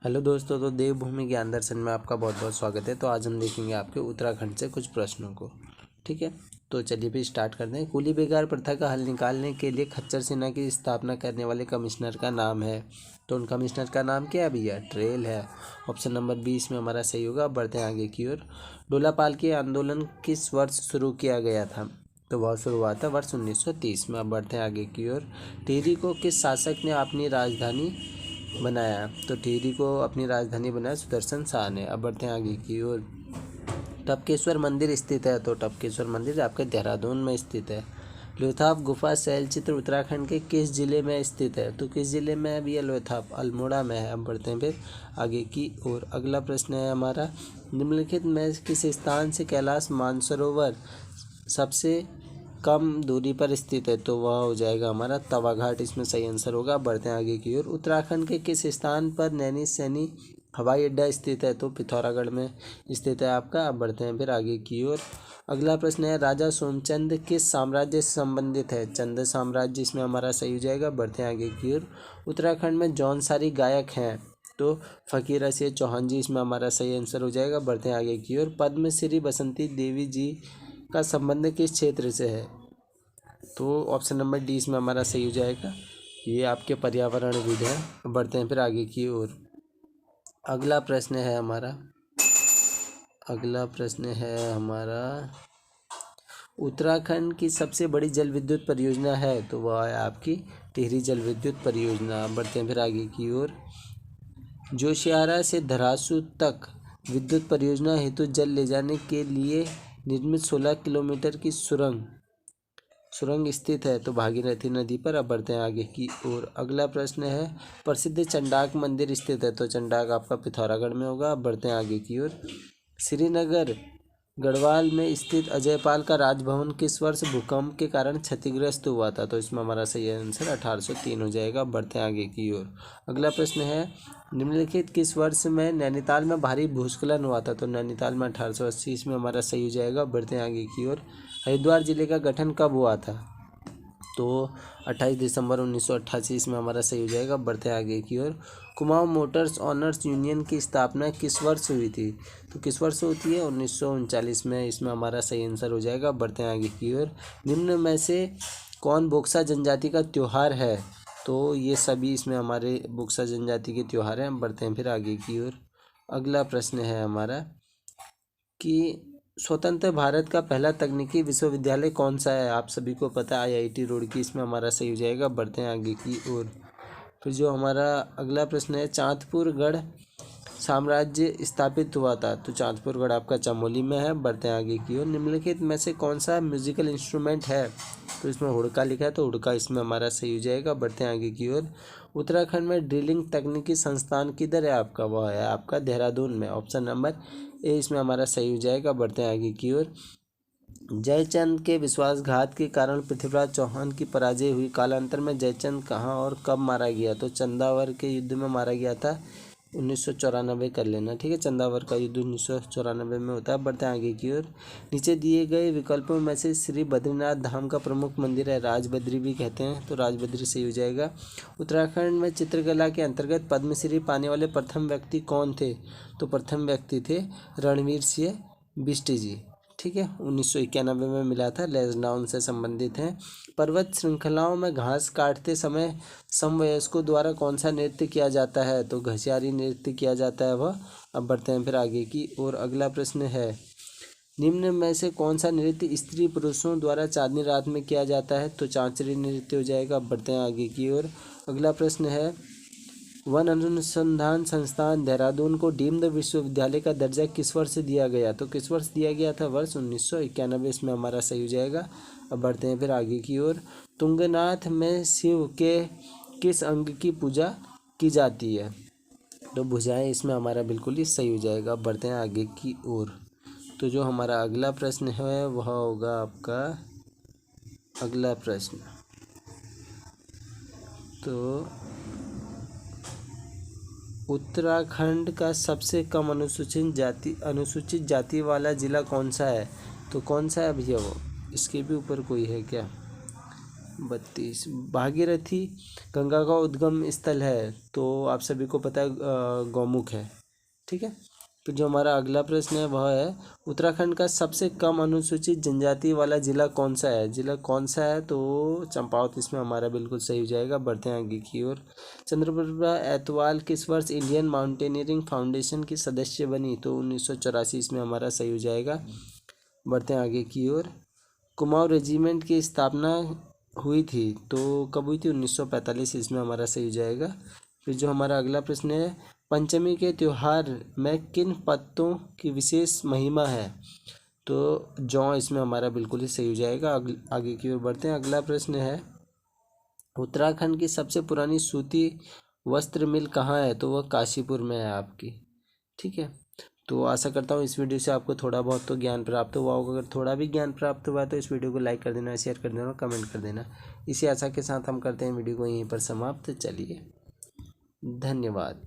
Hello दोस्तों, तो देवभूमि ज्ञान दर्शन में आपका बहुत बहुत स्वागत है। तो आज हम देखेंगे आपके उत्तराखंड से कुछ प्रश्नों को। ठीक है, तो चलिए फिर स्टार्ट करते हैं। कूली बेगार प्रथा का हल निकालने के लिए खच्चर सेना की स्थापना करने वाले कमिश्नर का नाम है। तो उन कमिश्नर का नाम क्या है भैया? ट्रेल है। ऑप्शन नंबर 20 में हमारा सही होगा। बढ़ते हैं आगे की ओर। डोलापाल के आंदोलन किस वर्ष शुरू किया गया था? तो वह शुरू हुआ था वर्ष 1930 में। अब बढ़ते हैं आगे की ओर। टिहरी को किस शासक ने अपनी राजधानी बनाया? तो टिहरी को अपनी राजधानी बनाया सुदर्शन शाह ने। अब बढ़ते हैं आगे की ओर। टपकेश्वर मंदिर स्थित है। तो टपकेश्वर मंदिर आपके देहरादून में स्थित है। लोथाप गुफा शैलचित्र उत्तराखंड के किस जिले में स्थित है? तो किस जिले में है भैया लोथाप? अल्मोड़ा में है। अब बढ़ते हैं फिर आगे की ओर। अगला प्रश्न है हमारा, निम्नलिखित में किस स्थान से कैलाश मानसरोवर सबसे कम दूरी पर स्थित है? तो वह हो जाएगा हमारा तवाघाट, इसमें सही आंसर होगा। बढ़ते हैं आगे की ओर। उत्तराखंड के किस स्थान पर नैनी सैनी हवाई अड्डा स्थित है? तो पिथौरागढ़ में स्थित है आपका। अब बढ़ते हैं फिर आगे की ओर। अगला प्रश्न है, राजा सोमचंद किस साम्राज्य से संबंधित है? चंद साम्राज्य, इसमें हमारा सही हो जाएगा। बढ़ते हैं आगे की ओर। उत्तराखंड में जौनसारी गायक हैं? तो फकीर रसिया चौहान जी, इसमें हमारा सही आंसर हो जाएगा। बढ़ते हैं आगे की ओर। पद्मश्री बसंती देवी जी का संबंध किस क्षेत्र से है? तो ऑप्शन नंबर डी इसमें हमारा सही हो जाएगा। ये आपके पर्यावरणविद हैं। बढ़ते हैं फिर आगे की ओर। अगला प्रश्न है हमारा उत्तराखंड की सबसे बड़ी जल विद्युत परियोजना है? तो वह है आपकी टिहरी जल विद्युत परियोजना। बढ़ते हैं फिर आगे की ओर। जोशियाड़ा से धरासू तक विद्युत परियोजना हेतु जल ले जाने के लिए निर्मित 16 किलोमीटर की सुरंग स्थित है। तो भागीरथी नदी पर। अब बढ़ते हैं आगे की ओर। अगला प्रश्न है, प्रसिद्ध चंडाक मंदिर स्थित है? तो चंडाक आपका पिथौरागढ़ में होगा। अब बढ़ते हैं आगे की ओर। श्रीनगर गढ़वाल में स्थित अजयपाल का राजभवन किस वर्ष भूकंप के कारण क्षतिग्रस्त हुआ था? तो इसमें हमारा सही आंसर 1803 हो जाएगा। बढ़ते हैं आगे की ओर। अगला प्रश्न है, निम्नलिखित किस वर्ष में नैनीताल में भारी भूस्खलन हुआ था? तो नैनीताल में 1880, इसमें हमारा सही हो जाएगा। बढ़ते हैं आगे की ओर। हरिद्वार जिले का गठन कब हुआ था? तो 28 दिसंबर 1988, इसमें हमारा सही हो जाएगा। बढ़ते हैं आगे की ओर। कुमाऊं मोटर्स ऑनर्स यूनियन की स्थापना किस वर्ष हुई थी? तो किस वर्ष होती है? 1939 में, इसमें हमारा सही आंसर हो जाएगा। बढ़ते हैं आगे की ओर। निम्न में से कौन बोक्सा जनजाति का त्योहार है? तो ये सभी इसमें हमारे बोक्सा जनजाति के त्यौहार हैं। बढ़ते हैं फिर आगे की ओर। अगला प्रश्न है हमारा कि स्वतंत्र भारत का पहला तकनीकी विश्वविद्यालय कौन सा है? आप सभी को पता है आईआईटी रुड़की, इसमें हमारा सही हो जाएगा। बढ़ते हैं आगे की ओर। फिर जो हमारा अगला प्रश्न है, चांदपुरगढ़ साम्राज्य स्थापित हुआ था? तो चांदपुरगढ़ आपका चमोली में है। बढ़ते हैं आगे की ओर। निम्नलिखित में से कौन सा म्यूजिकल इंस्ट्रूमेंट है? तो इसमें हुड़का लिखा है, तो हुड़का इसमें हमारा सही हो जाएगा। बढ़ते हैं आगे की ओर। उत्तराखंड में ड्रिलिंग तकनीकी संस्थान किधर है आपका? वह है आपका देहरादून में। ऑप्शन नंबर ए इसमें हमारा सही हो जाएगा। बढ़ते हैं आगे की ओर। जयचंद के विश्वासघात के कारण पृथ्वीराज चौहान की पराजय हुई। कालांतर में जयचंद कहाँ और कब मारा गया? तो चंदावर के युद्ध में मारा गया था 1994 कर लेना, ठीक है। चंदावर का युद्ध 1994 में होता है। बढ़ते हैं आगे की ओर। नीचे दिए गए विकल्पों में से श्री बद्रीनाथ धाम का प्रमुख मंदिर है, राजबद्री भी कहते हैं, तो राजबद्री सही हो जाएगा। उत्तराखंड में चित्रकला के अंतर्गत पद्मश्री पाने वाले प्रथम व्यक्ति कौन थे? तो प्रथम व्यक्ति थे रणवीर सिंह बिष्ट जी, ठीक है। 1991 में मिला था। लेसडाउन से संबंधित हैं। पर्वत श्रृंखलाओं में घास काटते समय समवयस्कों द्वारा कौन सा नृत्य किया जाता है? तो घसियारी नृत्य किया जाता है वह। अब बढ़ते हैं फिर आगे की और। अगला प्रश्न है, निम्न में से कौन सा नृत्य स्त्री पुरुषों द्वारा चांदनी रात में किया जाता है? तो चांचरी नृत्य हो जाएगा। अब बढ़ते हैं आगे की ओर। अगला प्रश्न है, वन अनुसंधान संस्थान देहरादून को डीम्ड विश्वविद्यालय का दर्जा किस वर्ष दिया गया? तो किस वर्ष दिया गया था? वर्ष 1991, इसमें हमारा सही हो जाएगा। अब बढ़ते हैं फिर आगे की ओर। तुंगनाथ में शिव के किस अंग की पूजा की जाती है? तो भुजाएं, इसमें हमारा बिल्कुल ही सही हो जाएगा। अब बढ़ते हैं आगे की ओर। तो जो हमारा अगला प्रश्न है वह होगा आपका अगला प्रश्न। तो उत्तराखंड का सबसे कम अनुसूचित जाति वाला जिला कौन सा है? तो कौन सा है भैया वो? इसके भी ऊपर कोई है क्या? 32। भागीरथी गंगा का उद्गम स्थल है, तो आप सभी को पता है गौमुख है। ठीक है। फिर जो हमारा अगला प्रश्न है वह है, उत्तराखंड का सबसे कम अनुसूचित जनजाति वाला जिला कौन सा है? जिला कौन सा है? तो चंपावत इसमें हमारा बिल्कुल सही हो जाएगा। बढ़ते हैं आगे की ओर। चंद्रप्रभा एतवाल किस वर्ष इंडियन माउंटेनियरिंग फाउंडेशन की सदस्य बनी? तो 1984 इसमें हमारा सही हो जाएगा। बढ़ते हैं आगे की ओर। कुमाऊं रेजिमेंट की स्थापना हुई थी तो कब हुई थी? 1945 इसमें हमारा सही हो जाएगा। फिर जो हमारा अगला प्रश्न है, पंचमी के त्योहार में किन पत्तों की विशेष महिमा है? तो जौ इसमें हमारा बिल्कुल ही सही हो जाएगा। आगे की ओर बढ़ते हैं। अगला प्रश्न है, उत्तराखंड की सबसे पुरानी सूती वस्त्र मिल कहाँ है? तो वह काशीपुर में है आपकी। ठीक है। तो आशा करता हूँ इस वीडियो से आपको थोड़ा बहुत तो ज्ञान प्राप्त हुआ होगा। अगर थोड़ा भी ज्ञान प्राप्त हुआ तो इस वीडियो को लाइक कर देना, शेयर कर देना और कमेंट कर देना। इसी आशा के साथ हम करते हैं वीडियो को यहीं पर समाप्त। चलिए, धन्यवाद।